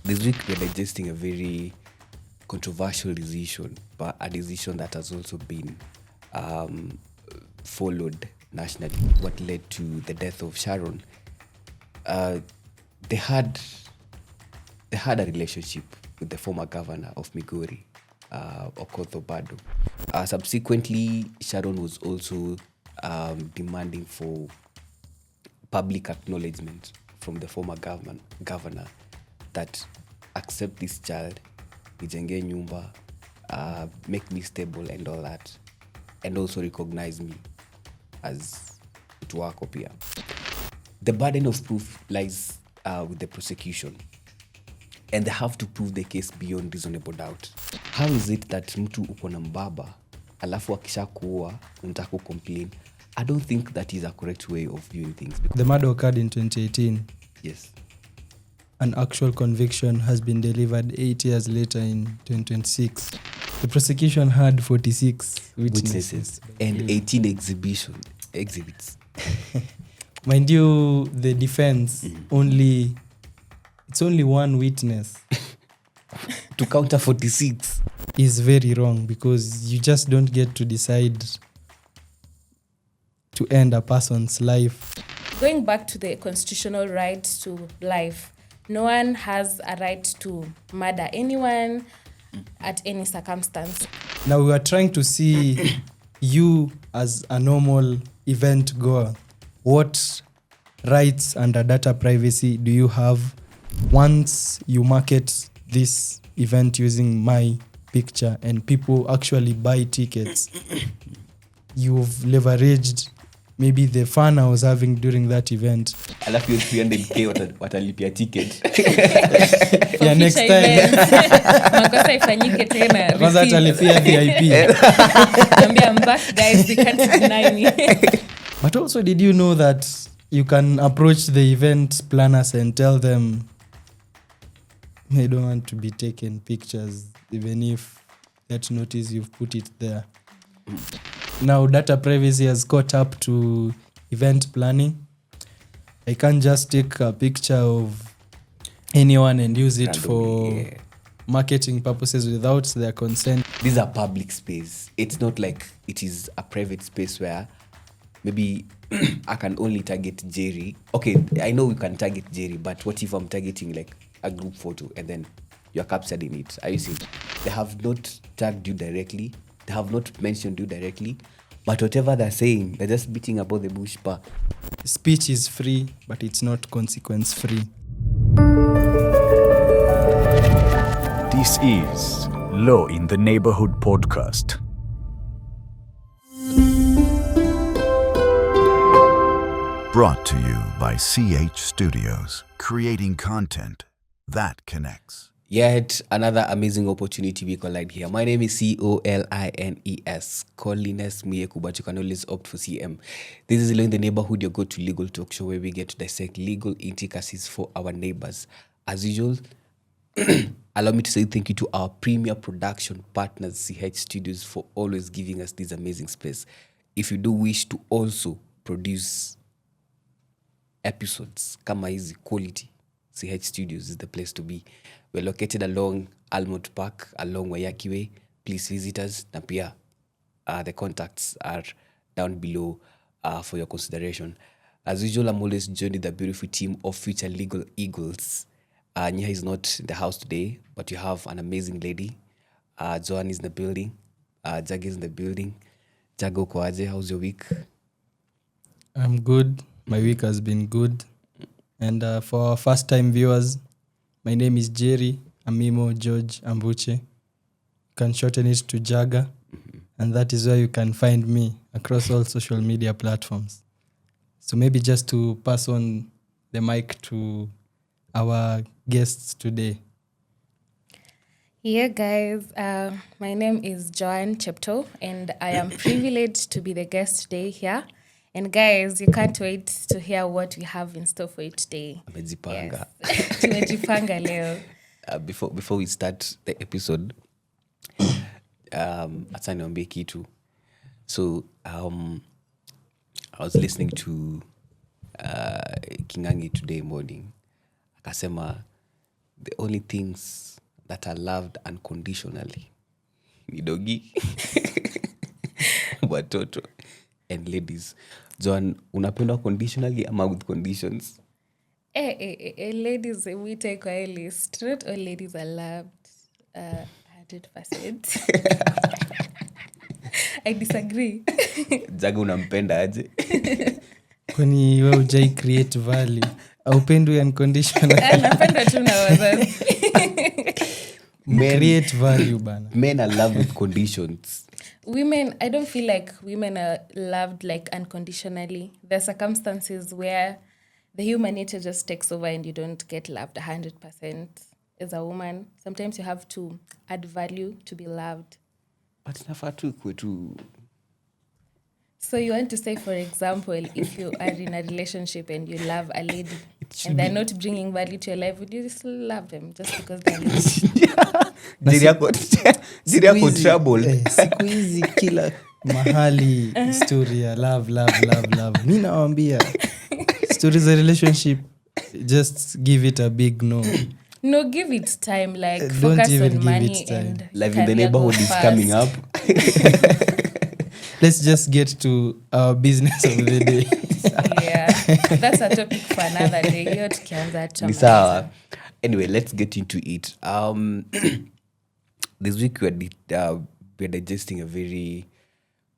this week we're digesting a very controversial decision, but a decision that has also been followed nationally. What led to the death of Sharon? They had a relationship with the former governor of Migori, Okoth Obado. Subsequently, Sharon was also demanding for public acknowledgement from the former governor that accept this child, nijenge nyumba, make me stable and all that, and also recognize me as mtu wako pia. The burden of proof lies with the prosecution, and they have to prove the case beyond reasonable doubt. How is it that mtu uko na mbaba alafu akisha kuwa unataka kucomplain? I don't think that is a correct way of viewing things. The murder occurred in 2018. Yes. An actual conviction has been delivered 8 years later in 2026. The prosecution had 46 witnesses and 18 exhibits. Mind you, the defense it's only one witness. To counter 46 is very wrong, because you just don't get to decide to end a person's life. Going back to the constitutional right to life, no one has a right to murder anyone at any circumstance. Now we are trying to see you as a normal event goer. What rights under data privacy do you have once you market this event using my picture and people actually buy tickets? You've leveraged maybe the fun I was having during that event. Alafu you 300k watalipia ticket. Yeah, next time. Makosa ifanyike tena. Kwanza atalipia VIP. I'm back, guys. They can't deny me. But also, did you know that you can approach the event planners and tell them they don't want to be taken pictures, even if that notice you've put it there? Now data privacy has caught up to event planning. I can't just take a picture of anyone and use it for marketing purposes without their consent. These are public space. It's not like it is a private space where maybe I can only target Jerry. Okay, I know we can target Jerry, but what if I'm targeting like a group photo and then you're captured in it? Are you seeing? They have not tagged you directly. They have not mentioned you directly. But whatever they're saying, they're just beating about the bush. Speech is free, but it's not consequence free. This is Law in the Neighborhood podcast. Brought to you by CH Studios, creating content that connects. Yet another amazing opportunity we collide here. My name is Colines Collines Muyeku, but you can always opt for CM. This is Law in the Neighborhood, your go-to legal talk show where we get to dissect legal intricacies for our neighbors. As usual, allow me to say thank you to our premier production partners, CH Studios, for always giving us this amazing space. If you do wish to also produce episodes kama hizi quality, CH Studios is the place to be. We're located along Almond Park, along Wayaki Way. Please visit us. Na pia, the contacts are down below for your consideration. As usual, I'm always joined with the beautiful team of future legal eagles. Nya is not in the house today, but you have an amazing lady. Joanne is in the building. Jag is in the building. Jago Kwaje, how's your week? I'm good. My week has been good. And for our first-time viewers, my name is Jerry Amimo George Ambuche. You can shorten it to Jaga. And that is where you can find me across all social media platforms. So maybe just to pass on the mic to our guests today. Yeah, guys. My name is Joanne Chepto, and I am privileged to be the guest today here. And guys, you can't wait to hear what we have in store for you today. Tumejipanga. Yes. Tumejipanga leo. Before we start the episode, acha niambie kitu. So, I was listening to Kingangi today morning. Akasema the only things that are loved unconditionally ni dogi, watoto and ladies. Joan, unapendwa conditionally ama with conditions? Ladies, we take a list. Not all ladies are loved 100%. I disagree. Jaga, unampenda aje? Kwani we ujai create value aupendwi unconditional Napenda tu na wazazi. create value bana. Men are loved with conditions. Women, I don't feel like women are loved like unconditionally. There are circumstances where the human nature just takes over and you don't get loved 100% as a woman. Sometimes you have to add value to be loved. But inafaa tu ikuwe tu. So you want to say, for example, if you are in a relationship and you love a lady and they're not bringing value to your life, would you still love them just because they're ladies? Jiri yako trouble. Siku hizi kila mahali story ya love. Mi nawambia stories za relationship, just give it a big no. No, give it time. Like Don't focus even on give money it time. and Life in the career neighborhood go is first. coming up. Let's just get to our business of the day. Yeah, that's a topic for another day. Hiyo tukianza Ni tutamaliza. sawa. Anyway, let's get into it. This week we're digesting a very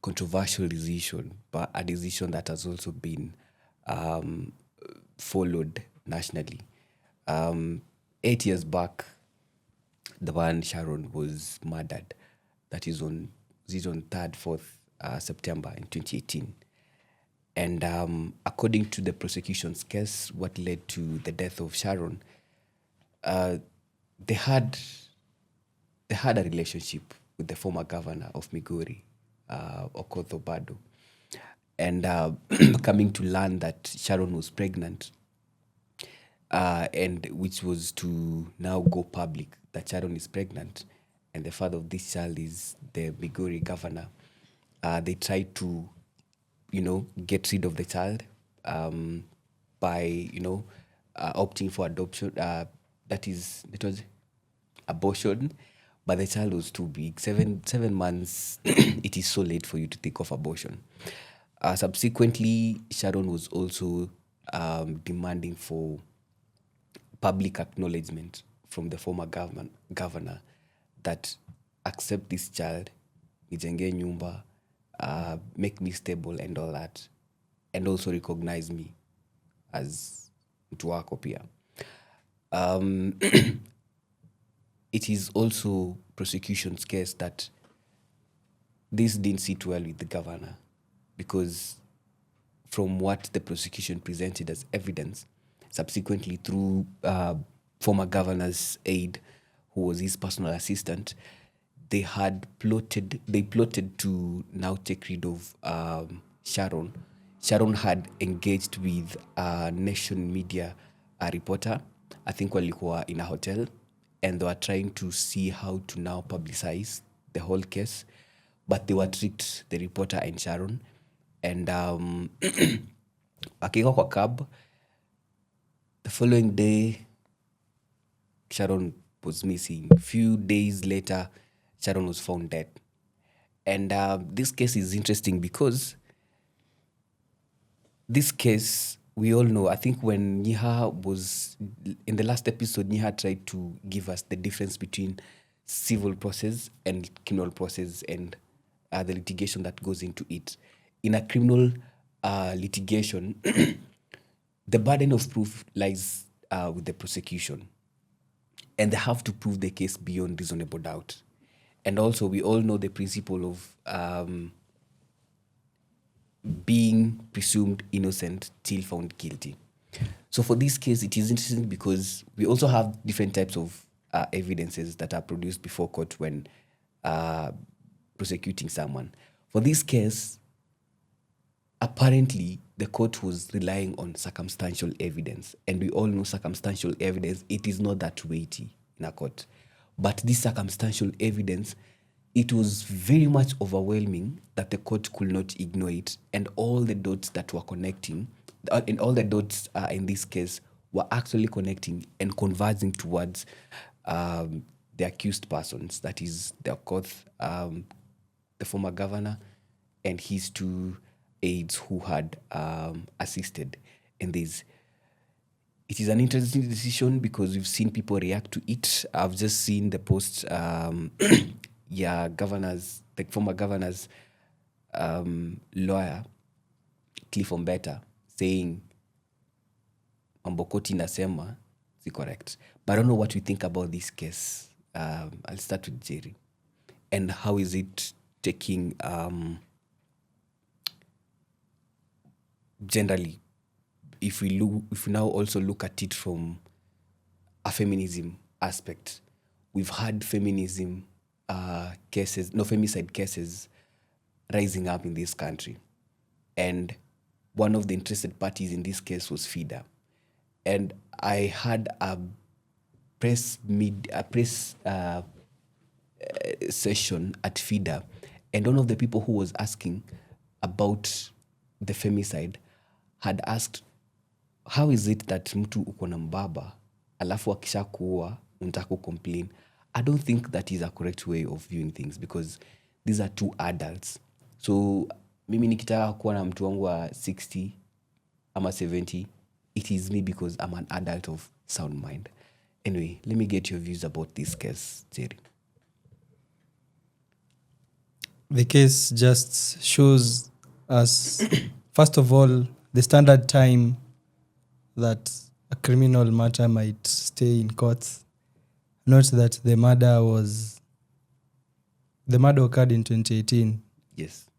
controversial decision, but a decision that has also been followed nationally. 8 years back, the one Sharon was murdered. That is on 3rd, 4th September in 2018. And according to the prosecution's case, what led to the death of Sharon, they had a relationship with the former governor of Migori, Okoth Obado. And coming to learn that Sharon was pregnant, and which was to now go public that Sharon is pregnant, and the father of this child is the Migori governor. They tried to, get rid of the child by, opting for adoption. It was abortion, but the child was too big. 7 months, it is so late for you to think of abortion. Subsequently, Sharon was also demanding for public acknowledgement from the former governor that accept this child, nijenge nyumba, make me stable and all that, and also recognize me as mtu wako pia. It is also prosecution's case that this didn't sit well with the governor, because from what the prosecution presented as evidence, subsequently through former governor's aide, who was his personal assistant, they plotted to now take rid of Sharon. Sharon had engaged with a Nation media reporter. I think walikuwa in a hotel, and they were trying to see how to now publicize the whole case, but they were tricked, the reporter and Sharon. And akika kwa cab, the following day, Sharon was missing. Few days later, Sharon was found dead. And this case is interesting because this case, we all know, I think when Nyiha was, in the last episode, Nyiha tried to give us the difference between civil process and criminal process and the litigation that goes into it. In a criminal litigation, the burden of proof lies with the prosecution, and they have to prove the case beyond reasonable doubt. And also, we all know the principle of being presumed innocent till found guilty. So for this case, it is interesting because we also have different types of evidences that are produced before court when prosecuting someone. For this case, apparently, the court was relying on circumstantial evidence. And we all know circumstantial evidence, it is not that weighty in a court. But this circumstantial evidence, it was very much overwhelming that the court could not ignore it. And all the dots that were connecting, and all the dots in this case were actually connecting and converging towards the accused persons, that is the Okoth, the former governor, and his two aides who had assisted in this. It is an interesting decision because we've seen people react to it. I've just seen the post, governors, the former governor's lawyer, Cliff Ombeta, saying Ambokoti nasema si correct. But I don't know what you think about this case. I'll start with Jerry. And how is it taking generally, if we now also look at it from a feminism aspect, we've had femicide cases rising up in this country, and one of the interested parties in this case was FIDA, and I had a press session at FIDA, and one of the people who was asking about the femicide had asked, how is it that mtu uko na mbaba alafu akisha kuua unataka complain? I don't think that is a correct way of viewing things, because these are two adults. So mimi nikitaka kuwa na mtu wangu wa 60 ama 70, it is me because I'm an adult of sound mind. Anyway, let me get your views about this case, Jerry. The case just shows us, first of all, the standard time that a criminal matter might stay in courts. Note that the murder occurred in 2018. Yes.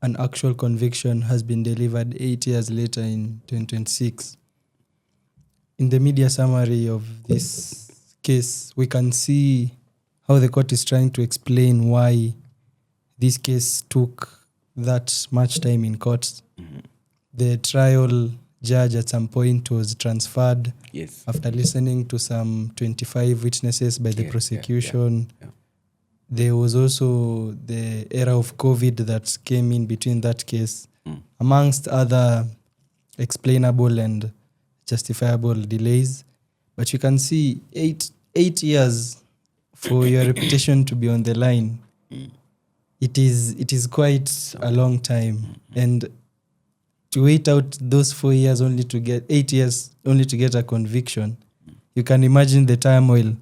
An actual conviction has been delivered 8 years later in 2026. In the media summary of this case, we can see how the court is trying to explain why this case took that much time in court. Mm-hmm. The trial judge at some point was transferred, yes, after listening to some 25 witnesses by the prosecution. Yeah. There was also the era of COVID that came in between that case, amongst other explainable and justifiable delays. But you can see 8 years for your reputation to be on the line. It is quite a long time. And to wait out those 4 years only to get 8 years only to get a conviction, you can imagine the turmoil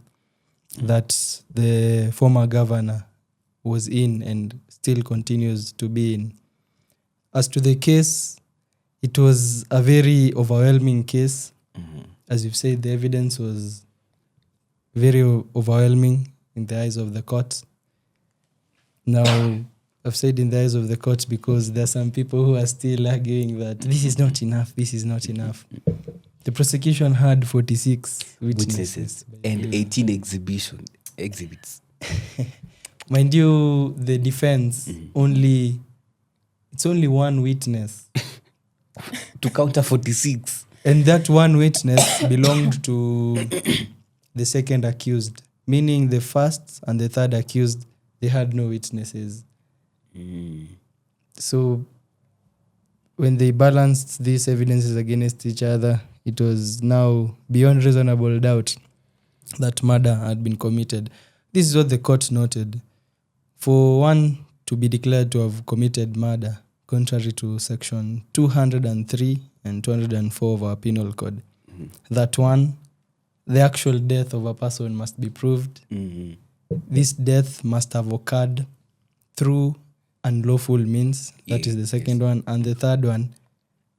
that the former governor was in and still continues to be in. As to the case, it was a very overwhelming case. Mm-hmm. As you've said, the evidence was very overwhelming in the eyes of the court. Now, I've said in the eyes of the court because there are some people who are still arguing that this is not enough. The prosecution had 46 witnesses and 18 exhibits. Mind you, the defense it's only one witness to counter 46. And that one witness belonged to the second accused, meaning the first and the third accused, they had no witnesses. So when they balanced these evidences against each other, it was now beyond reasonable doubt that murder had been committed. This is what the court noted. For one to be declared to have committed murder, contrary to section 203 and 204 of our penal code, that one, the actual death of a person must be proved. This death must have occurred through unlawful means. That is the second one. And the third one,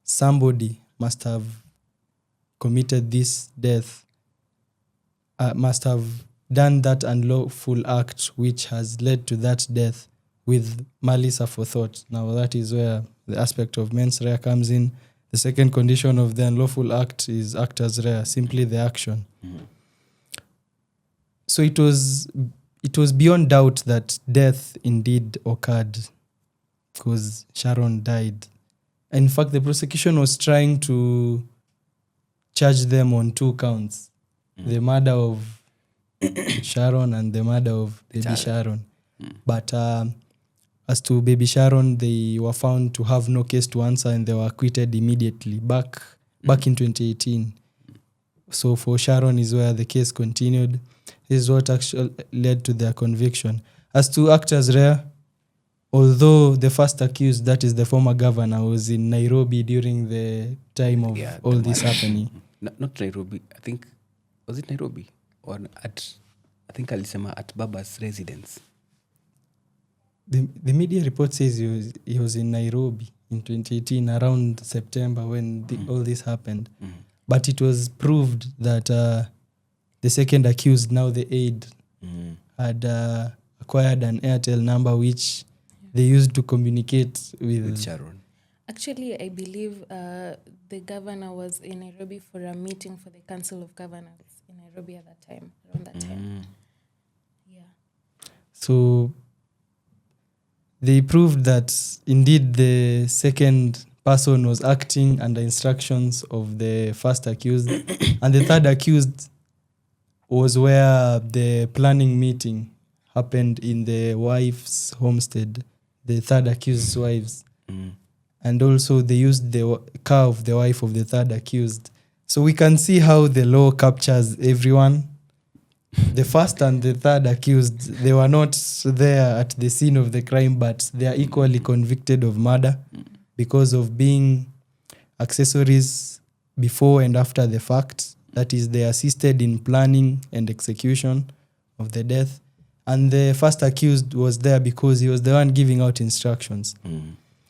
somebody must have committed this death, must have done that unlawful act which has led to that death with malice aforethought. Now that is where the aspect of mens rea comes in. The second condition of the unlawful act is actus rea, simply the action. So it was beyond doubt that death indeed occurred because Sharon died. In fact, the prosecution was trying to charge them on 2 counts. The murder of Sharon and the murder of baby Sharon. But as to baby Sharon, they were found to have no case to answer and they were acquitted immediately back in 2018. So for Sharon is where the case continued. This is what actually led to their conviction. As to actors rare, although the first accused, that is the former governor, was in Nairobi during the time of all this happening. Not Nairobi. I think, was it Nairobi? Or I think alisema at Baba's residence. The media report says he was in Nairobi in 2018, around September, when all this happened. But it was proved that the second accused, now the aide, had acquired an Airtel number which they used to communicate with Sharon. Actually, I believe the governor was in Nairobi for a meeting for the Council of Governors in Nairobi at that time, around that time. Yeah. So they proved that indeed the second person was acting under instructions of the first accused, and the third accused was where the planning meeting happened in the wife's homestead, the third accused's wives. And also they used the car of the wife of the third accused. So we can see how the law captures everyone. The first and the third accused, they were not there at the scene of the crime, but they are equally convicted of murder because of being accessories before and after the fact. That is, they assisted in planning and execution of the death. And the first accused was there because he was the one giving out instructions.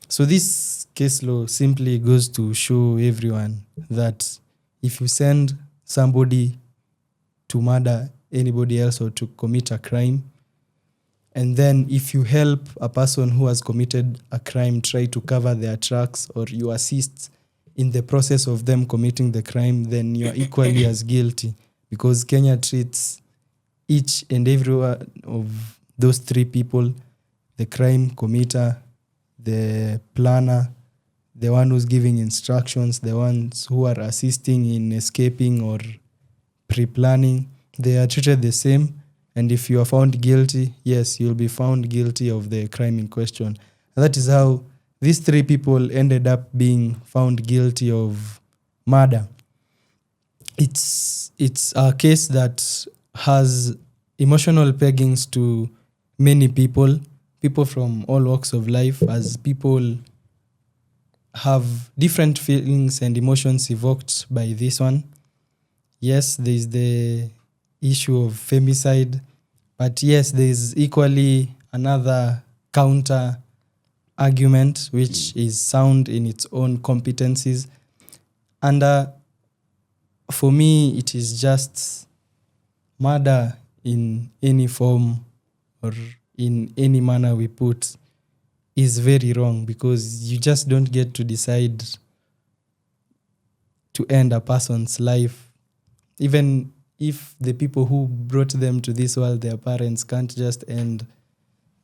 So this case law simply goes to show everyone that if you send somebody to murder anybody else or to commit a crime, and then if you help a person who has committed a crime try to cover their tracks, or you assist in the process of them committing the crime, then you're equally as guilty, because Kenya treats each and every one of those three people, the crime committer, the planner, the one who's giving instructions, the ones who are assisting in escaping or pre-planning, they are treated the same. And if you are found guilty, yes, you'll be found guilty of the crime in question. And that is how these three people ended up being found guilty of murder. It's a case that has emotional peggings to many people from all walks of life, as people have different feelings and emotions evoked by this one. Yes, there's the issue of femicide, but yes, there's equally another counter argument which is sound in its own competencies. And for me, it is just murder in any form or in any manner we put is very wrong, because you just don't get to decide to end a person's life. Even if the people who brought them to this world, their parents, can't just end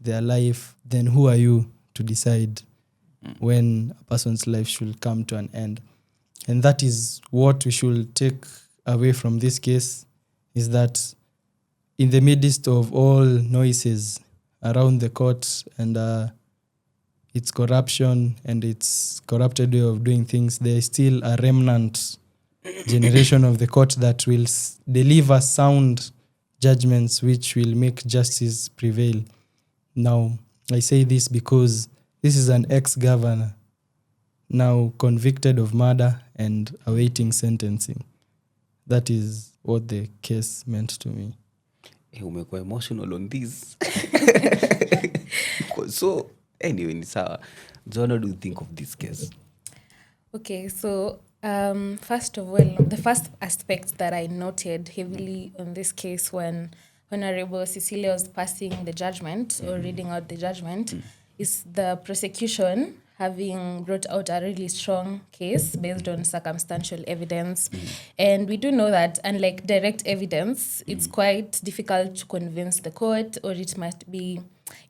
their life, then who are you to decide when a person's life should come to an end? And that is what we should take away from this case, is that in the midst of all noises around the court and its corruption and its corrupted way of doing things, there is still a remnant generation of the court that will deliver sound judgments which will make justice prevail. Now, I say this because this is an ex-governor now convicted of murder and awaiting sentencing. That is what the case meant to me. Umekuwa emotional on this. So, anyway, ni sawa. John, what do you think of this case? Okay, so first of all, the first aspect that I noted heavily on this case when Honorable Cecilia was passing the judgment or reading out the judgment is the prosecution having brought out a really strong case based on circumstantial evidence. And we do know that unlike direct evidence, it's quite difficult to convince the court, or it must be,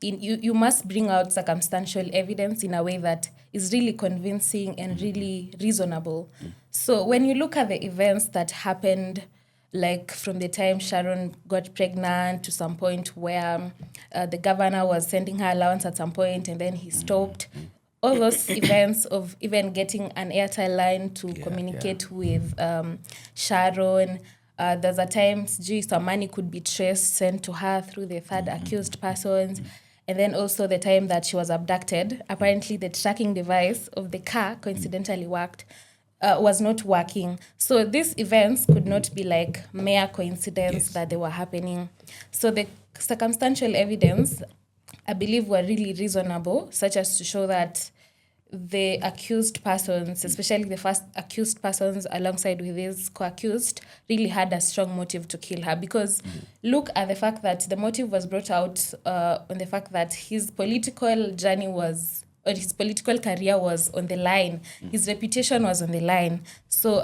you must bring out circumstantial evidence in a way that is really convincing and really reasonable. So when you look at the events that happened, like from the time Sharon got pregnant to some point where the governor was sending her allowance at some point and then he stopped, all those events of even getting an airtime line to communicate with Sharon. There's a time some money could be traced, sent to her through the third accused persons. And then also the time that she was abducted, apparently the tracking device of the car coincidentally was not working. So these events could not be like mere coincidence that they were happening. So the circumstantial evidence, I believe, were really reasonable, such as to show that the accused persons, especially the first accused persons alongside with his co-accused, really had a strong motive to kill her. Because look at the fact that the motive was brought out on the fact that his political journey was, or his political career was on the line. His reputation was on the line. So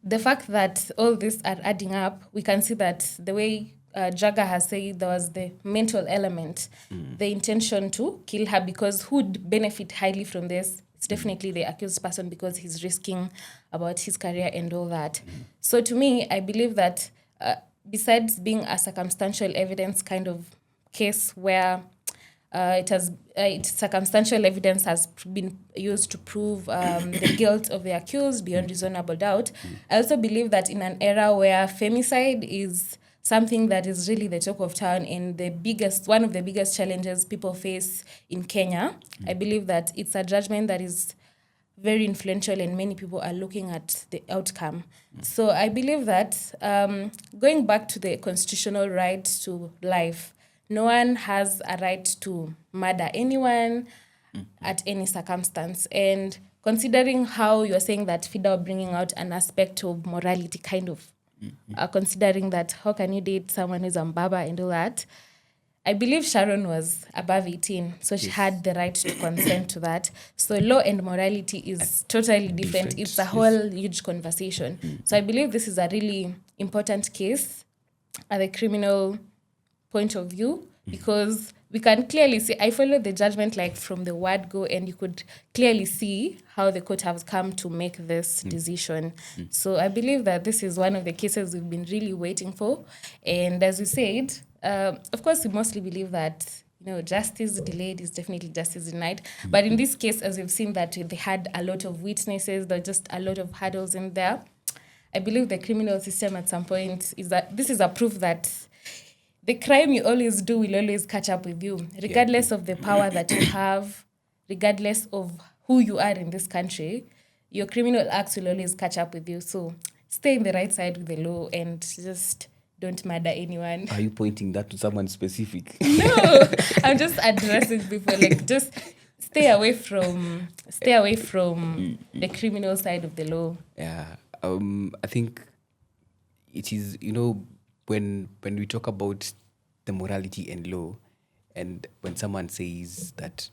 the fact that all this are adding up, we can see that the way Jagger has said there was the mental element, the intention to kill her, because who would benefit highly from this? It's definitely the accused person, because he's risking about his career and all that. So to me, I believe that besides being a circumstantial evidence kind of case where circumstantial evidence has been used to prove the guilt of the accused beyond reasonable doubt, I also believe that in an era where femicide is something that is really the talk of town and one of the biggest challenges people face in Kenya, I believe that it's a judgment that is very influential and many people are looking at the outcome. So I believe that going back to the constitutional right to life, no one has a right to murder anyone at any circumstance. And considering how you're saying that FIDA are bringing out an aspect of morality, kind of considering that how can you date someone who's a mbaba and all that, I believe Sharon was above 18, so she had the right to consent to that. So law and morality is totally different. It's a whole huge conversation. So I believe this is a really important case at the criminal point of view, because we can clearly see, I follow the judgment like from the word go, and you could clearly see how the court has come to make this decision. So I believe that this is one of the cases we've been really waiting for. And as we said, of course, we mostly believe that, justice delayed is definitely justice denied. But in this case, as we've seen that they had a lot of witnesses, there are just a lot of hurdles in there. I believe the criminal system at some point this is a proof that the crime you always do will always catch up with you, regardless of the power that you have, regardless of who you are in this country. Your criminal acts will always catch up with you. So stay in the right side with the law and just don't murder anyone. Are you pointing that to someone specific? No, I'm just addressing people. Like, just stay away from the criminal side of the law. Yeah, I think it is, when we talk about the morality and law, and when someone says that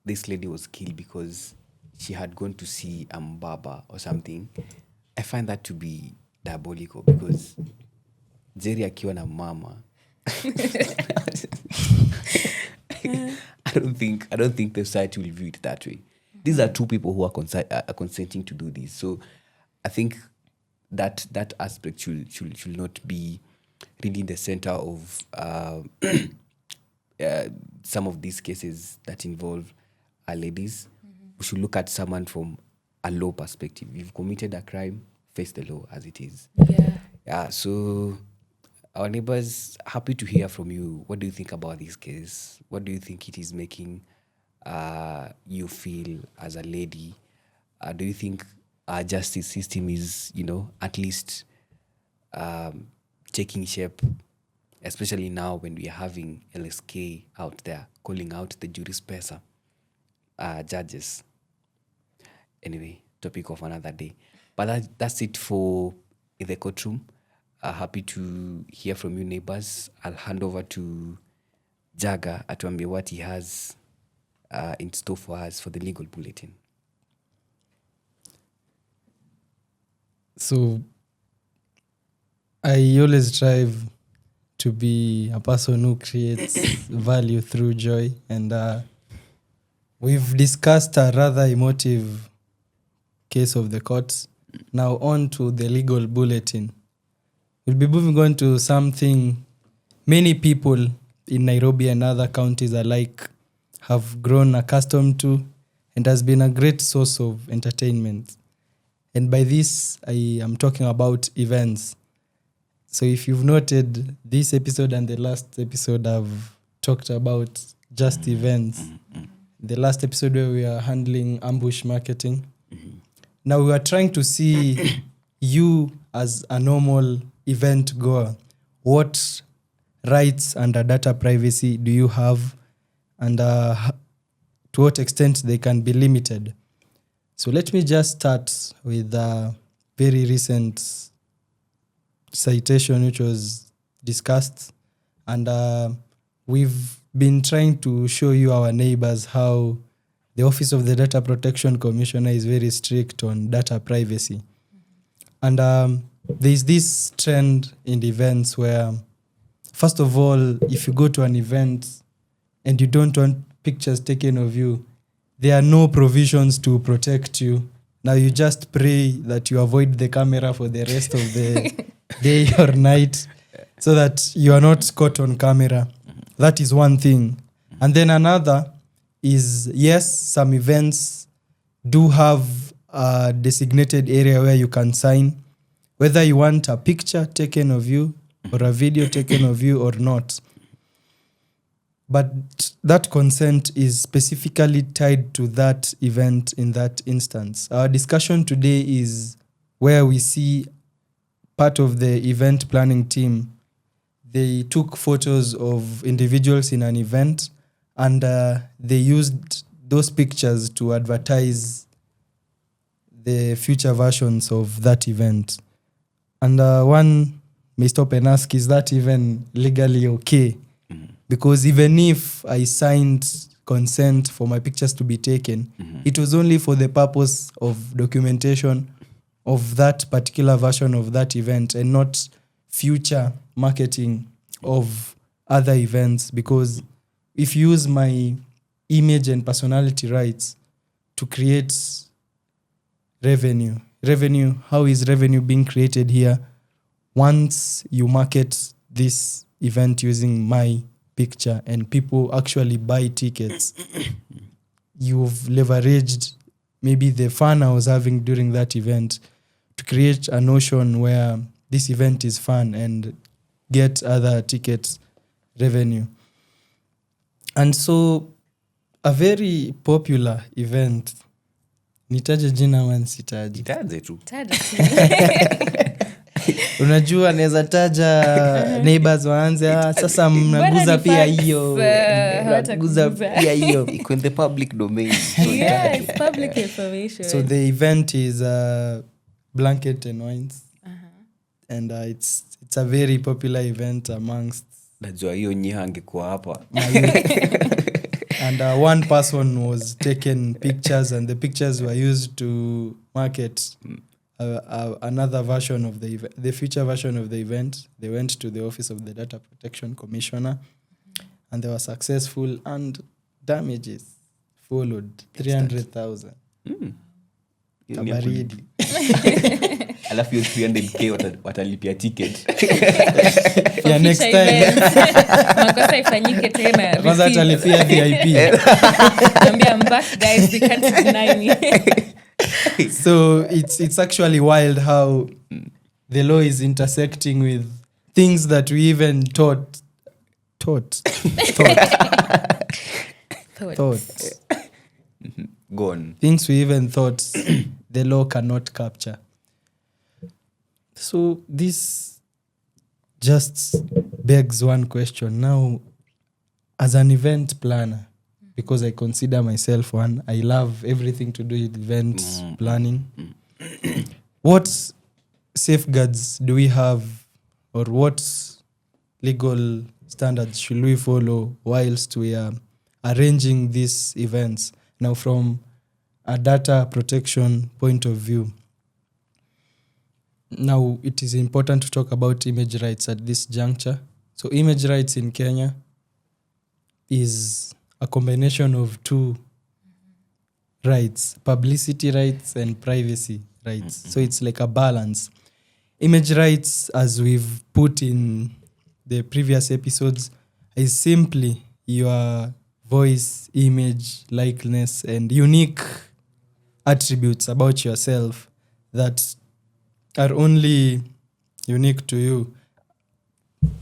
this lady was killed because she had gone to see a mbaba or something, I find that to be diabolical, because Jerry akiwa na mama I don't think the society will view it that way. These are two people who are consenting to do this. So I think that aspect should not be really in the center of some of these cases that involve ladies. We should look at someone from a law perspective. You've committed a crime, face the law as it is. Yeah. So our neighbors, happy to hear from you. What do you think about this case? What do you think it is making you feel as a lady? Do you think our justice system is, at least taking shape, especially now when we are having LSK out there calling out the jurispresa judges? Anyway, topic of another day. But that's it for In the Courtroom. Happy to hear from you, neighbors. I'll hand over to Jaga atuambie what he has in store for us for the legal bulletin. So I always strive to be a person who creates value through joy. And we've discussed a rather emotive case of the courts. Now on to the legal bulletin. We'll be moving on to something many people in Nairobi and other counties alike have grown accustomed to and has been a great source of entertainment. And by this, I am talking about events. So if you've noted, this episode and the last episode have talked about just events. The last episode where we are handling ambush marketing. Now we are trying to see you as a normal event goer. What rights under data privacy do you have, and to what extent they can be limited? So let me just start with a very recent citation which was discussed, and we've been trying to show you, our neighbors, how the Office of the Data Protection Commissioner is very strict on data privacy. And there's this trend in events where, first of all, if you go to an event and you don't want pictures taken of you, there are no provisions to protect you. Now you just pray that you avoid the camera for the rest of the day or night so that you are not caught on camera. That is one thing. And then another is, yes, some events do have a designated area where you can sign, whether you want a picture taken of you or a video taken of you or not. But that consent is specifically tied to that event in that instance. Our discussion today is where we see part of the event planning team. They took photos of individuals in an event, and they used those pictures to advertise the future versions of that event. And one may stop and ask, is that even legally okay? Because even if I signed consent for my pictures to be taken, it was only for the purpose of documentation of that particular version of that event, and not future marketing of other events. Because if you use my image and personality rights to create revenue, how is revenue being created here? Once you market this event using my picture and people actually buy tickets, you've leveraged maybe the fun I was having during that event to create a notion where this event is fun and get other ticket revenue. And so a very popular event, nitaje jina ama nsitaje? Itaje tu. Unajua naweza taja neighbors waanze sasa mnaguza pia hiyo, mnaguza pia hiyo, Iko in the public domain. Yeah, it's public information. So the event is Blanket and Wines. And it's a very popular event amongst, Najua hiyo nyihange kwa hapa. and one person was taken pictures, and the pictures were used to market another version of the future version of the event. They went to the Office of the Data Protection Commissioner, and they were successful, and damages followed. 300,000. Kabaridi. Alafu hiyo 300k watalipia ticket. Yeah, next time. Makosa ifanyike tena. Kwanza atalipia VIP. Ambia I'm back, guys, you can't deny me. So it's actually wild how the law is intersecting with things that we even thought. Gone. Things we even thought the law cannot capture. So this just begs one question. Now, as an event planner, because I consider myself one, I love everything to do with event planning. What safeguards do we have, or what legal standards should we follow whilst we are arranging these events? Now, from a data protection point of view, now it is important to talk about image rights at this juncture. So image rights in Kenya is a combination of two rights, publicity rights and privacy rights. So it's like a balance. Image rights, as we've put in the previous episodes, is simply your voice, image, likeness, and unique attributes about yourself that are only unique to you.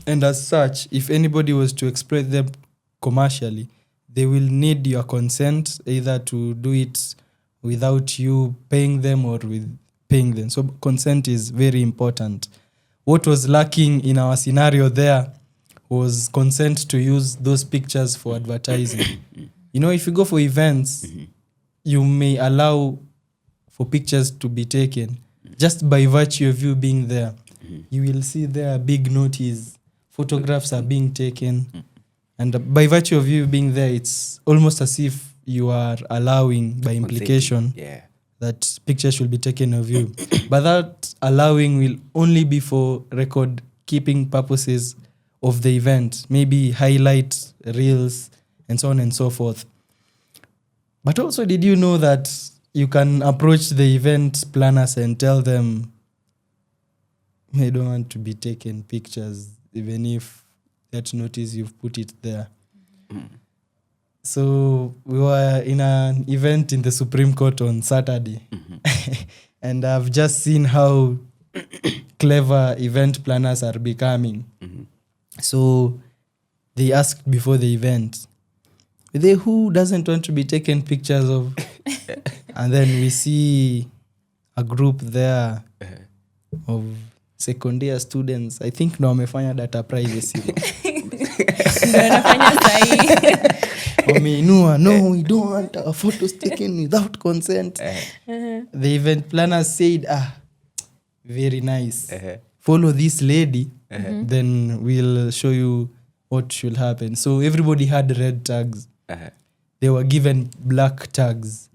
And as such, if anybody was to exploit them commercially, they will need your consent either to do it without you paying them or with paying them. So consent is very important. What was lacking in our scenario there was consent to use those pictures for advertising. If you go for events, you may allow for pictures to be taken just by virtue of you being there. You will see there a big notice, photographs are being taken. And by virtue of you being there, it's almost as if you are allowing by implication that pictures should be taken of you. But that allowing will only be for record keeping purposes of the event, maybe highlight reels and so on and so forth. But also, did you know that you can approach the event planners and tell them, I don't want to be taking pictures, even if that notice you've put it there. So we were in an event in the Supreme Court on Saturday. And I've just seen how clever event planners are becoming. So they asked before the event, who doesn't want to be taken pictures of? And then we see a group there of second year students. I think no wamefanya data privacy. No, we don't want our photos taken without consent. The event planners said, very nice. Follow this lady, then we'll show you what should happen. So everybody had red tags. They were given black tags.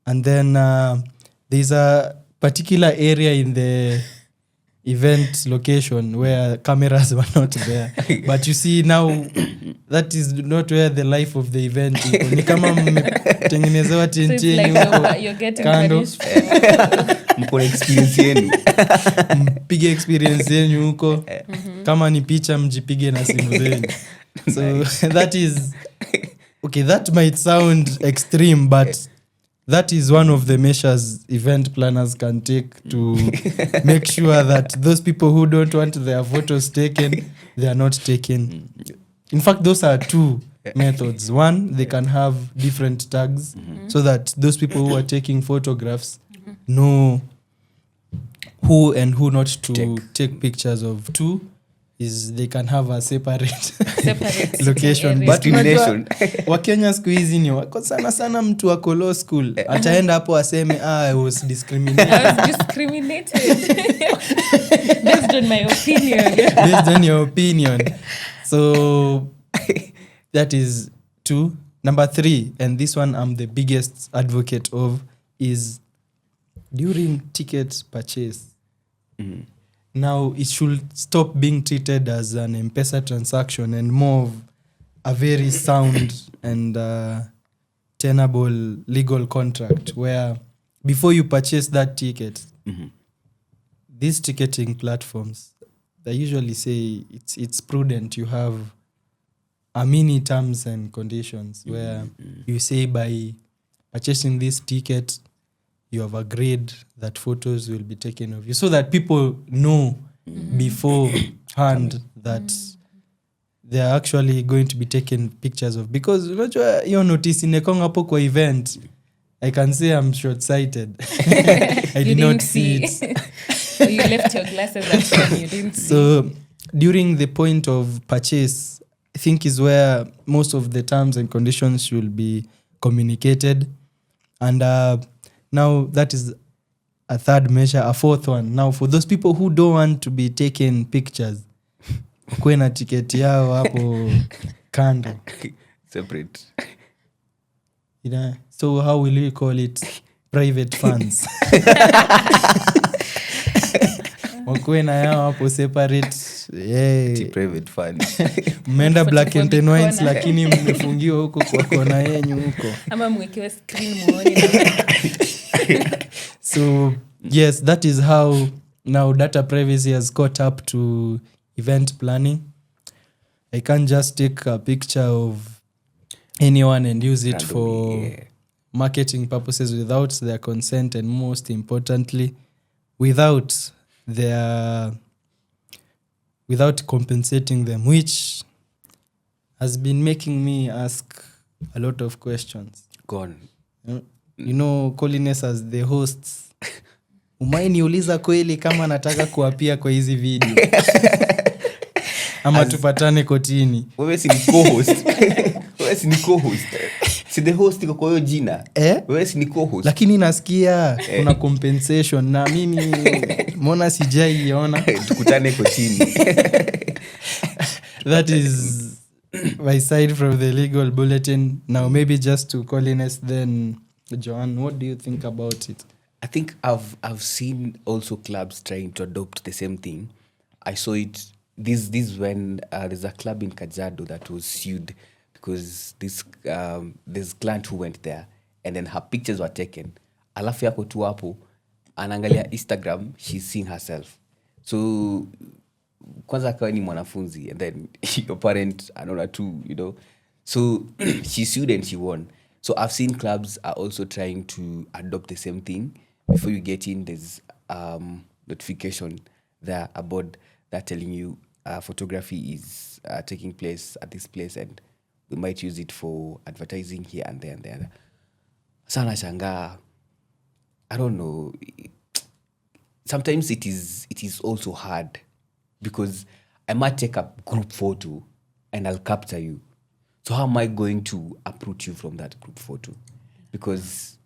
And then there's a particular area in the event location where cameras were not there. But you see now, that is not where the life of the event is. Ni kama mmetengenezewa tenteni huko kando. Mko experience yenu. Mpige experience yenu huko. Kama ni picha mjipige na simu zenu. So that is... Okay, that might sound extreme, but that is one of the measures event planners can take to make sure that those people who don't want their photos taken, they are not taken. In fact, those are two methods. One, they can have different tags so that those people who are taking photographs know who and who not to take pictures of. Two is they can have a separate location. But Wakenya siku hizi ni wako sana mtu wako law school. Ataenda hapo aseme, I was discriminated. Based on my opinion. Based on your opinion. So that is 2. Number 3, and this one I'm the biggest advocate of, is during ticket purchase. Now, it should stop being treated as an M-Pesa transaction and more of a very sound and tenable legal contract where before you purchase that ticket, these ticketing platforms, they usually say it's prudent. You have a mini terms and conditions where you say by purchasing this ticket, you have agreed that photos will be taken of you so that people know beforehand that they are actually going to be taken pictures of. Because unajua hiyo notice inekong hapo kwa event, I can say I'm short-sighted. I did not see it. So you left your glasses at home, you didn't see. So during the point of purchase, I think is where most of the terms and conditions should be communicated. And now that is a third measure. A fourth one, now for those people who don't want to be taking pictures, kuwe na tiketi yao hapo kando. Separate. So how will we call it? Private funds. Wakuwe na yao hapo separate. Private fund. Mmeenda black and white lakini mmefungiwa huko kwa kona yenyu huko. Ama mwekewe screen muone. So yes, that is how now data privacy has caught up to event planning. I can't just take a picture of anyone and use it Randomly, for yeah. marketing purposes without their consent, and most importantly, without compensating them, which has been making me ask a lot of questions. Gone. You know, Collines as the hosts, umainiuliza kweli kama nataka kuapia kwa hizi video ama tupatane kotini. Wewe si ni co-host. Wewe si ni co-host. Si the host iko kwa hiyo jina. Wewe si ni co-host. Lakini nasikia kuna compensation na mimi mbona sijaiona. Tukutane kotini. That is my side from the legal bulletin. Now maybe just to Collines, then Joanne, what do you think about it? I think I've seen also clubs trying to adopt the same thing. I saw it this when there's a club in Kajiado that was sued because this client who went there and then her pictures were taken. Alafu yako tu hapo anaangalia Instagram, she's seeing herself. So kwanza kawa ni mwanafunzi and then your parent anaona tu, you know. So she sued and she won. So I've seen clubs are also trying to adopt the same thing. Before you get in, there's notification there about that telling you photography is taking place at this place and we might use it for advertising here and there and there. Sana shanga, I don't know. Sometimes it is also hard because I might take a group photo and I'll capture you. So how am I going to approach you from that group photo? Because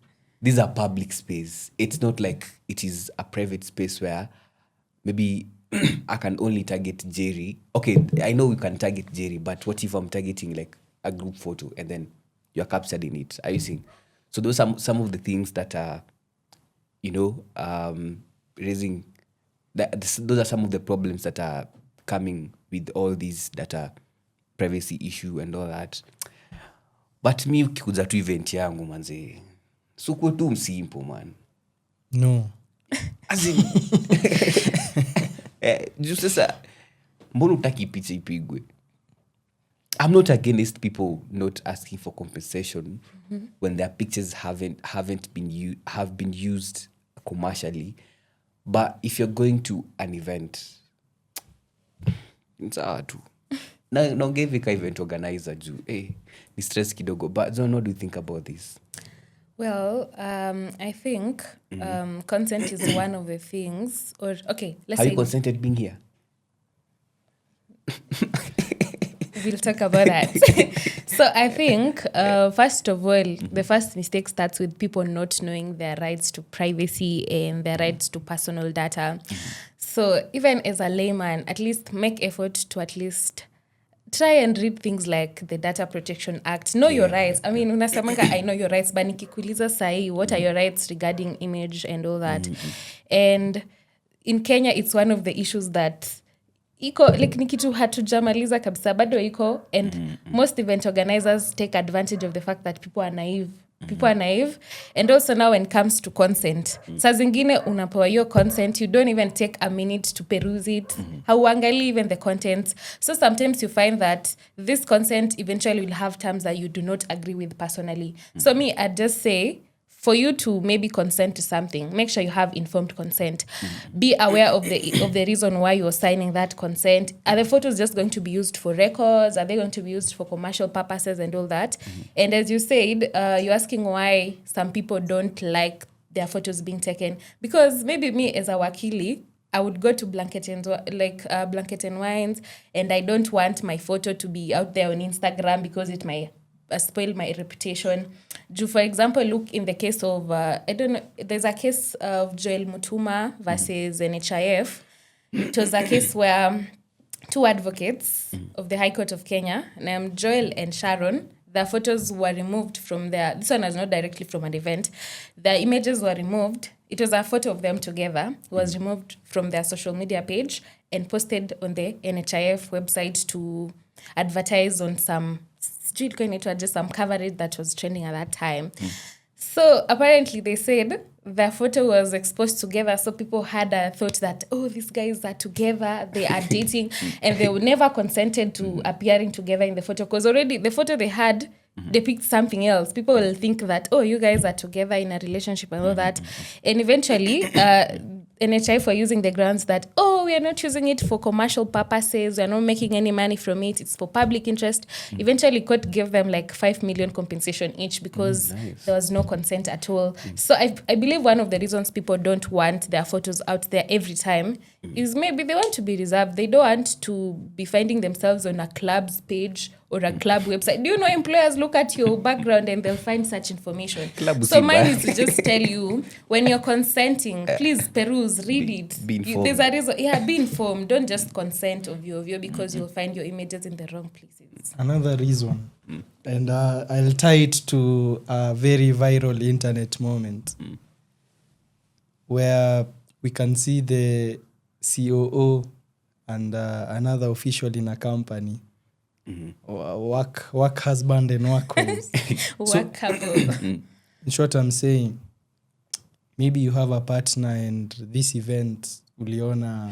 these are public space. It's not like it is a private space where maybe I can only target Jerry. Okay, I know we can target Jerry, but what if I'm targeting like a group photo and then you're captured in it? Are you seeing? So those are some of the things that are, you know, raising. Those are some of the problems that are coming with all these data privacy issue and all that. But me ukikuja tu event yangu manze, suko tu msimple man. No. As in, just sasa mbona utaki picha ipigwe? I'm not against people not asking for compensation when their pictures have been used commercially. But if you're going to an event, it's hard to. Now give a event organizer juu. Ni stress kidogo. But John, what do you think about this? Well, I think consent is one of the things. Or okay, let's Have say you consented being here? we'll talk about that. So I think, first of all, the first mistake starts with people not knowing their rights to privacy and their rights to personal data. So even as a layman, at least make effort to at least try and read things like the Data Protection Act. Know your rights. I mean, unasamanga, I know your rights, but nikikuuliza sahi, what are your rights regarding image and all that? And in Kenya, it's one of the issues that iko like ni kitu hatujamaliza kabisa bado iko, and most event organizers take advantage of the fact that people are naive. And also now when it comes to consent, saa zingine unapewa hiyo consent, you don't even take a minute to peruse it. Hauangali even the contents. So sometimes you find that this consent eventually will have terms that you do not agree with personally. So me, I'd just say, for you to maybe consent to something, make sure you have informed consent. Be aware of the reason why you're signing that consent. Are the photos just going to be used for records? Are they going to be used for commercial purposes and all that? And as you said, you're asking why some people don't like their photos being taken. Because maybe me as a wakili, I would go to Blanket and Wines, and I don't want my photo to be out there on Instagram because it might spoil my reputation. For example, look in the case of, there's a case of Joel Mutuma versus NHIF. It was a case where two advocates of the High Court of Kenya, named Joel and Sharon, their photos were removed from their, this one was not directly from an event, the images were removed. It was a photo of them together, was removed from their social media page and posted on the NHIF website to advertise on some just some coverage that was trending at that time. So apparently they said their photo was exposed together, so people had a thought that, oh, these guys are together, they are dating, and they never consented to appearing together in the photo, because already the photo they had depict something else, people will think that, oh, you guys are together in a relationship and all that. And eventually, NHIF were using the grounds that, oh, we are not using it for commercial purposes, we are not making any money from it, it's for public interest. Eventually, court gave them like 5 million compensation each because there was no consent at all. So I believe one of the reasons people don't want their photos out there every time is maybe they want to be reserved. They don't want to be finding themselves on a club's page or a club website. Do you know employers look at your background and they'll find such information? So mine is to just tell you, when you're consenting, please peruse, read it. Be informed. There's a reason. Yeah, be informed. Don't just consent of you because you'll find your images in the wrong places. Another reason, and I'll tie it to a very viral internet moment where we can see the COO and another official in a company, work husband and work wife. Work couple. In short, I'm saying, maybe you have a partner and this event, uliona,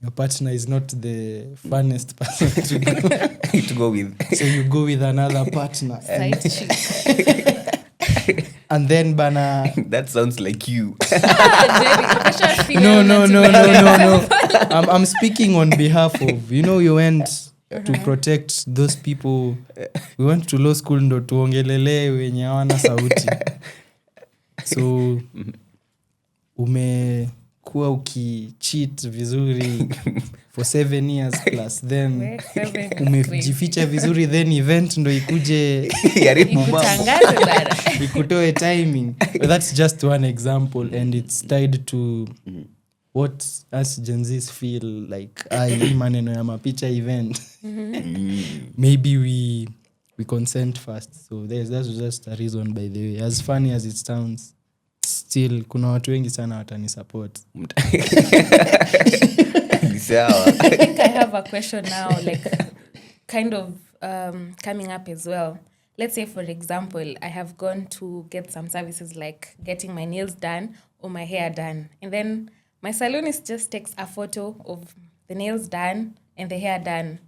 your partner is not the funnest person to go, to go with. so you go with another partner. Side chick. And then bana... That sounds like you. No. I'm speaking on behalf of, you went to protect those people. We went to law school ndo tuongelele wenye hawana sauti. So umekuwa ukicheat vizuri for 7 years plus, then umejificha vizuri, then event ndo ikuje ikutoe timing. But that's just one example, and it's tied to what us Gen Zs feel like. Hii maneno ya mapicha event. Maybe we consent first. So that's just a reason, by the way. As funny as it sounds, still kuna watu wengi sana watani support. I think I have a question now, like kind of coming up as well. Let's say, for example, I have gone to get some services like getting my nails done or my hair done. And then my salonist just takes a photo of the nails done and the hair done.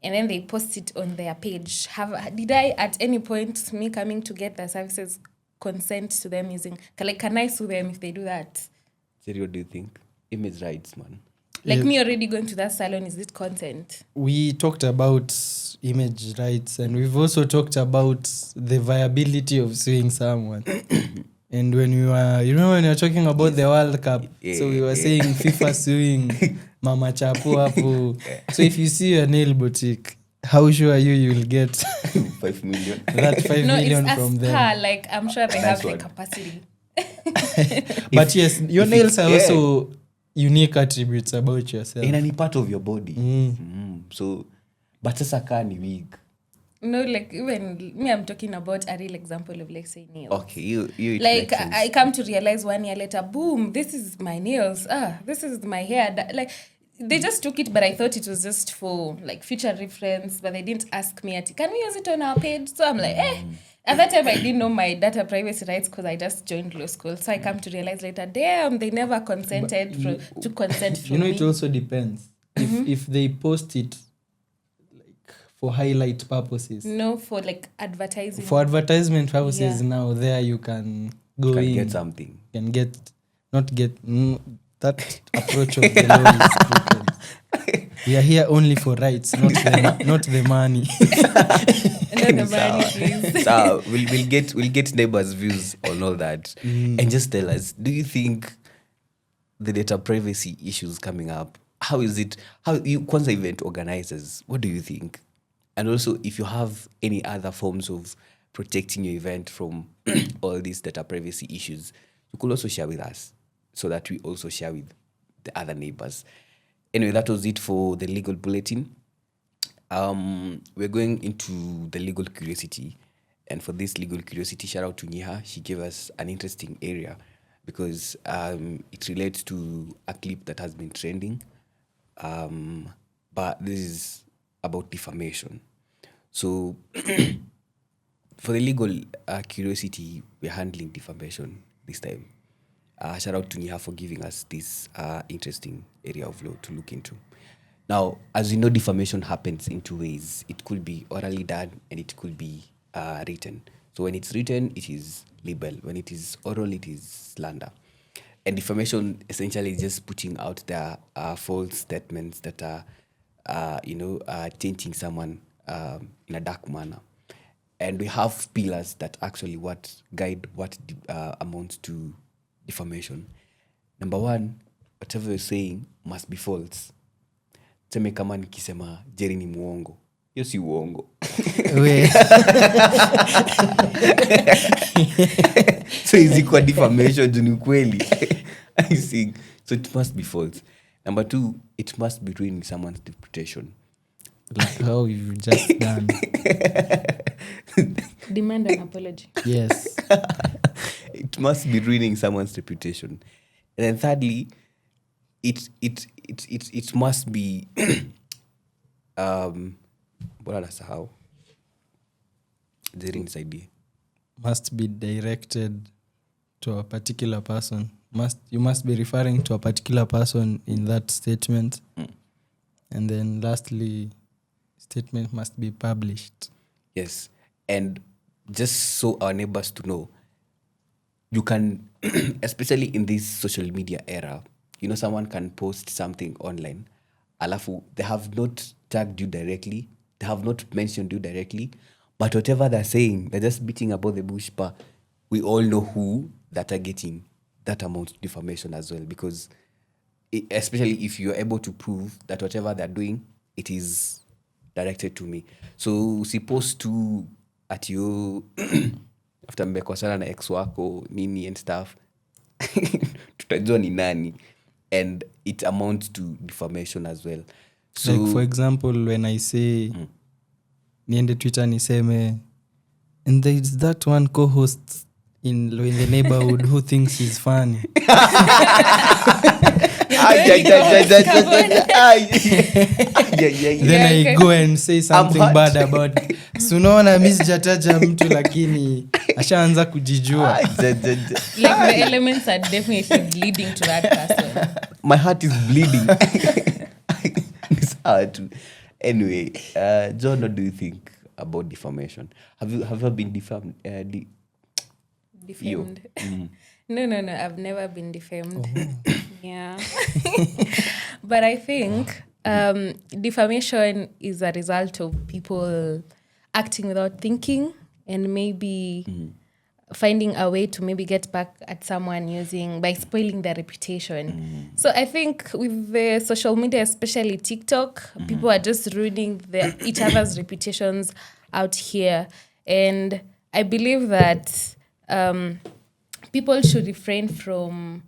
And then they post it on their page. Did I, at any point, me coming to get the services, consent to them using... Like, can I sue them if they do that? Jerry, what do you think? Image rights, man. Like me already going to that salon, is it consent? We talked about image rights, and we've also talked about the viability of suing someone. And when we were, when we were talking about the World Cup, so we were saying FIFA suing Mama Chapo Apo. So if you see a nail boutique, how sure are you will get 5 million? That 5 million from them? No, like I'm sure they have the capacity. But yes, your nails are also unique attributes about yourself. And any part of your body. So, but sasa kaa ni wig. No, like even me, I'm talking about a real example of, like, say, nails. Okay, you like I come to realize 1 year later, boom, this is my nails. This is my hair. Like they just took it, but I thought it was just for like future reference. But they didn't ask me, can we use it on our page? So I'm like, At that time, I didn't know my data privacy rights because I just joined law school. So I come to realize later, damn, they never consented to consent from me. It also depends. If they post it like for highlight purposes. No, for like advertising. For advertisement purposes, now there you can go in. Get something. Can get, not get, that approach of the law is crooked. We are here only for rights, not the money. Not the money, please. So we'll get neighbors' views on all that, and just tell us: do you think the data privacy issues coming up? How is it? How you Kwanzaa event organizers? What do you think? And also, if you have any other forms of protecting your event from all these data privacy issues, you could also share with us, so that we also share with the other neighbors. Anyway, that was it for the legal bulletin. We're going into the legal curiosity. And for this legal curiosity, shout out to Niha. She gave us an interesting area because it relates to a clip that has been trending. But this is about defamation. So for the legal curiosity, we're handling defamation this time. Shout out to Niha for giving us this interesting area of law to look into. Now, as we know, defamation happens in two ways. It could be orally done and it could be written. So when it's written, it is libel. When it is oral, it is slander. And defamation essentially is just putting out their false statements that are, tainting someone in a dark manner. And we have pillars that actually guide what amounts to defamation. Number one, whatever you're saying must be false. Tuseme kama nikisema Jerry ni muongo, hiyo si uongo. So is equal defamation juu ni ukweli. I see. So it must be false. Number two, it must be ruining someone's reputation. Like how you've just done. Demand an apology. Yes. It must be ruining someone's reputation. And then thirdly, it must be how Must be directed to a particular person. You must be referring to a particular person in that statement. And then lastly, statement must be published. Yes. And just so our neighbors to know, you can, especially in this social media era, someone can post something online. Alafu, they have not tagged you directly. They have not mentioned you directly. But whatever they're saying, they're just beating about the bush. But we all know who that are getting that amount of defamation as well. Because especially if you're able to prove that whatever they're doing, it is directed to me. So supposed to at you after mmekosana na ex wako nini and stuff tutajua ni nani, and it amounts to defamation as well. So like for example, when I say niende Twitter niseme, and there's that one co-host in the neighborhood who thinks he's funny. Then I go and say something bad about sunaona mi sijataja mtu lakini ashaanza kujijua. Like the elements are definitely bleeding to that person. My heart is bleeding. It's hard to. Anyway, John, what do you think about defamation? Have you been defamed? Defamed? No, I've never been defamed. Yeah. But I think defamation is a result of people acting without thinking and maybe finding a way to maybe get back at someone by spoiling their reputation. So I think with the social media, especially TikTok, people are just ruining each other's reputations out here. And I believe that people should refrain from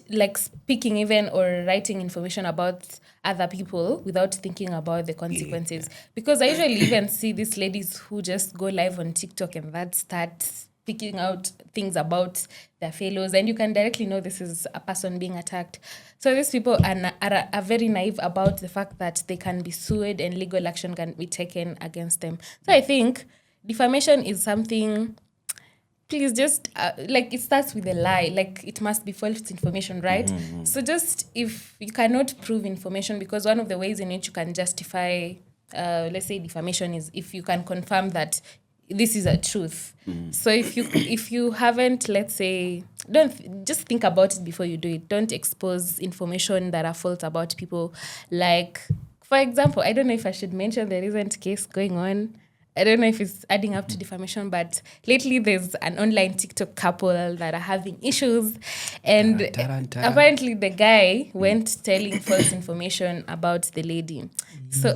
like speaking even or writing information about other people without thinking about the consequences. Yeah. Because I usually even see these ladies who just go live on TikTok and that start speaking out things about their fellows, and you can directly know this is a person being attacked. So these people are very naive about the fact that they can be sued and legal action can be taken against them. So I think defamation is something... Please just, like, it starts with a lie. Like, it must be false information, right? So just, if you cannot prove information, because one of the ways in which you can justify, let's say, defamation is if you can confirm that this is a truth. So if you haven't, let's say, just think about it before you do it. Don't expose information that are false about people. Like, for example, I don't know if I should mention the recent case going on. I don't know if it's adding up to defamation, but lately there's an online TikTok couple that are having issues. And apparently the guy went telling false information about the lady. So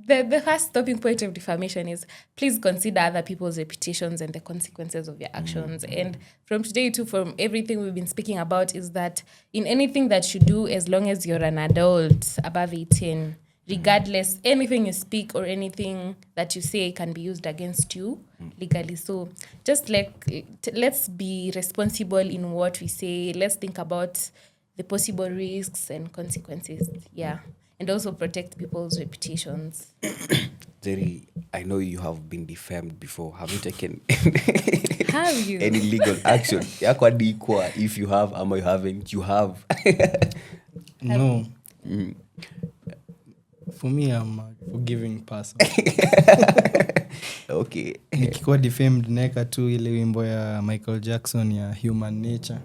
the first stopping point of defamation is please consider other people's reputations and the consequences of your actions. And from today too, from everything we've been speaking about, is that in anything that you do, as long as you're an adult above 18, regardless, anything you speak or anything that you say can be used against you legally. So just let's be responsible in what we say. Let's think about the possible risks and consequences. Yeah. And also protect people's reputations. Jerry, I know you have been defamed before. Have you taken have you? any legal action? If you have, or you haven't, you have. No. For me, I'm a forgiving person. Okay. Nikikuwa defamed neka tu ile wimbo ya Michael Jackson ya Human Nature.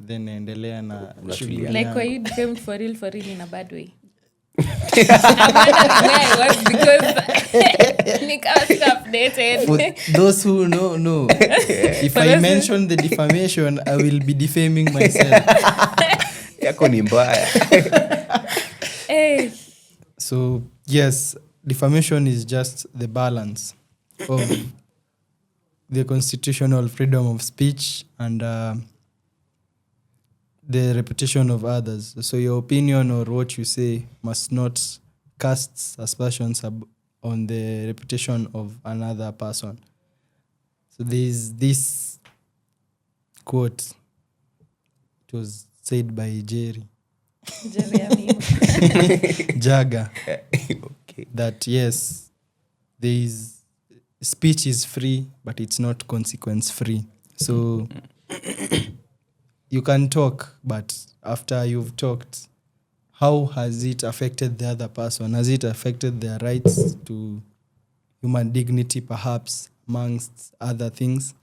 Then naendelea na shughuli Like, yangu. were you defamed for real in a bad way? I'm wondering where I was because Nick was updated. For those who know. If I mention the defamation, I will be defaming myself. Yako ni mbaya. Hey. So, yes, defamation is just the balance of the constitutional freedom of speech and the reputation of others. So your opinion or what you say must not cast aspersions on the reputation of another person. So there is this quote. It was said by Jerry Jagger. Okay. That yes, there is speech is free, but it's not consequence free. So you can talk, but after you've talked, how has it affected the other person? Has it affected their rights to human dignity, perhaps, amongst other things?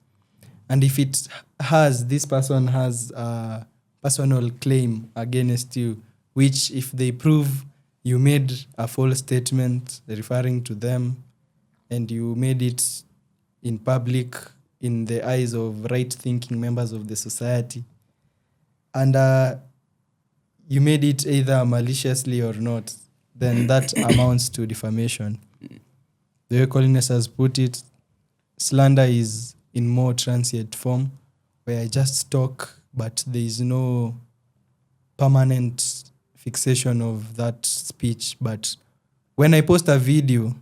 And if it has, this person has a personal claim against you, which if they prove you made a false statement referring to them and you made it in public in the eyes of right-thinking members of the society, and you made it either maliciously or not, then that amounts to defamation. The way Collinus has put it, slander is in more transient form, where I just talk, but there is no permanent fixation of that speech. But when I post a video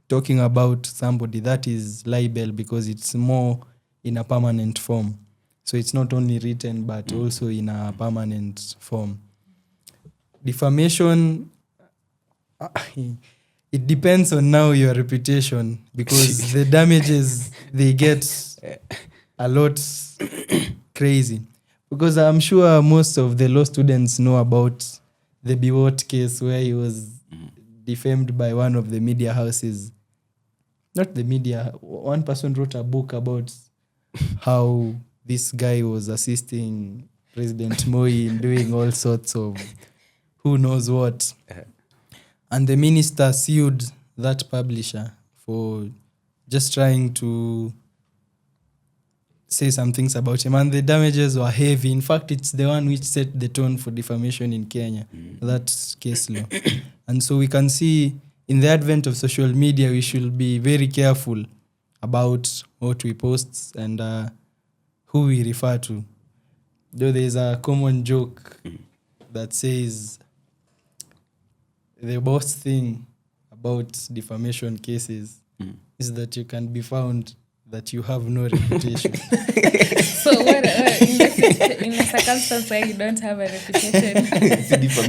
talking about somebody, that is libel because it's more in a permanent form. So it's not only written, but also in a permanent form. Defamation, it depends on now your reputation, because the damages, they get a lot crazy. Because I'm sure most of the law students know about the Biwott case where he was defamed by one of the media houses. Not the media. One person wrote a book about how this guy was assisting President Moi in doing all sorts of who knows what. And the minister sued that publisher for just trying to say some things about him. And the damages were heavy. In fact, it's the one which set the tone for defamation in Kenya, that case law. And so we can see in the advent of social media, we should be very careful about what we post and who we refer to. Though there's a common joke that says the worst thing about defamation cases is that you can be found that you have no reputation. So what in a circumstance where you don't have a reputation,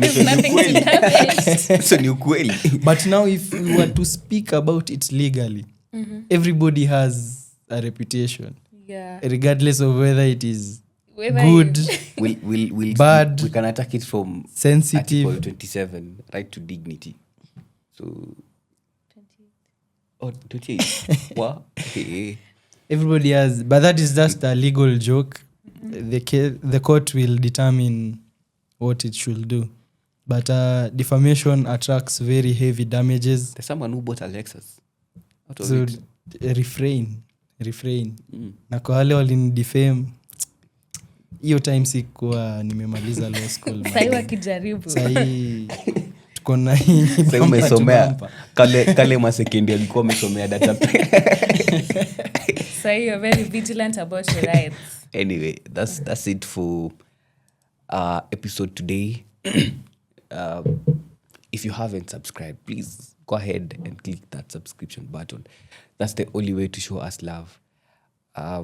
there's nothing to damage. So ni ukweli. But now if we were to speak about it legally, everybody has a reputation. Yeah. Regardless of whether it is Whether good, We'll bad, we can attack it from sensitive. Article 27, right to dignity. So 28. What? Hey. Everybody has, but that is just a legal joke. The court will determine what it should do. But defamation attracts very heavy damages. There's someone who bought a Lexus out of So it. refrain. Na kwa wale walini-defame, hiyo time sikuwa nimemaliza law school. Sahi wakijaribu. Sahi tuko na hii Sasa bumper umesomea to kale masekendi alikuwa umesomea data. Sahi you're very vigilant about your rights. Anyway, that's it for episode today. If you haven't subscribed, please go ahead and click that subscription button. That's the only way to show us love. I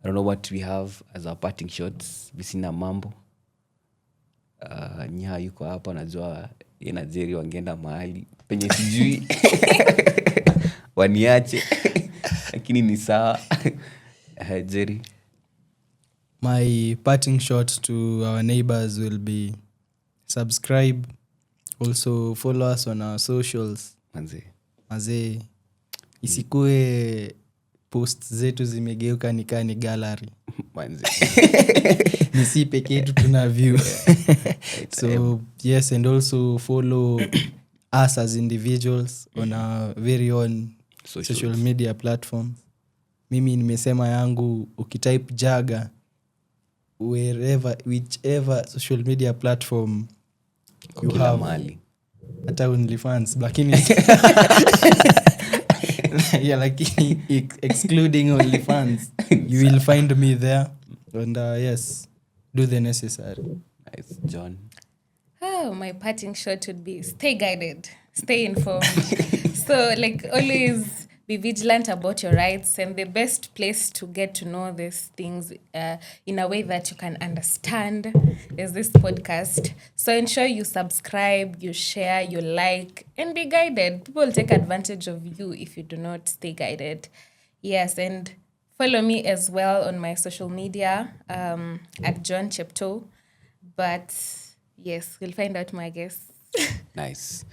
don't know what we have as our parting shots. Visina mambo. Nya yuko hapa, najua yeye na Jerry wangeenda mahali penye sijui waniache, lakini ni sawa. Jerry, My parting shot to our neighbors will be subscribe, Also follow us on our socials. Manze. Mazee, isikue post zetu zimegeuka nikaa ni gallery. Manze. Ni si peke yetu tuna view. So yes, and also follow us as individuals on our very own social media platforms. Mimi nimesema yangu, ukitype Jaga whichever social media platform you Kila have, mahali. hata OnlyFans, lakini yeah, lakini excluding OnlyFans, you will find me there. And yes, do the necessary. Nice. John. Oh, my parting shot would be stay guided, stay informed. So, like, always be vigilant about your rights, and the best place to get to know these things in a way that you can understand is this podcast. So ensure you subscribe, you share, you like, and be guided. People will take advantage of you if you do not stay guided. Yes, and follow me as well on my social media at John Chepto. But yes, we'll find out more, I guess. Nice.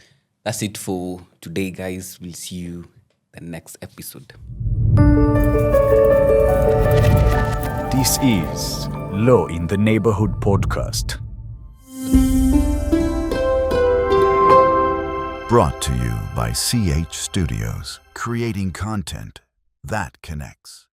That's it for today, guys. We'll see you the next episode. This is Law in the Neighborhood podcast. Brought to you by CH Studios, creating content that connects.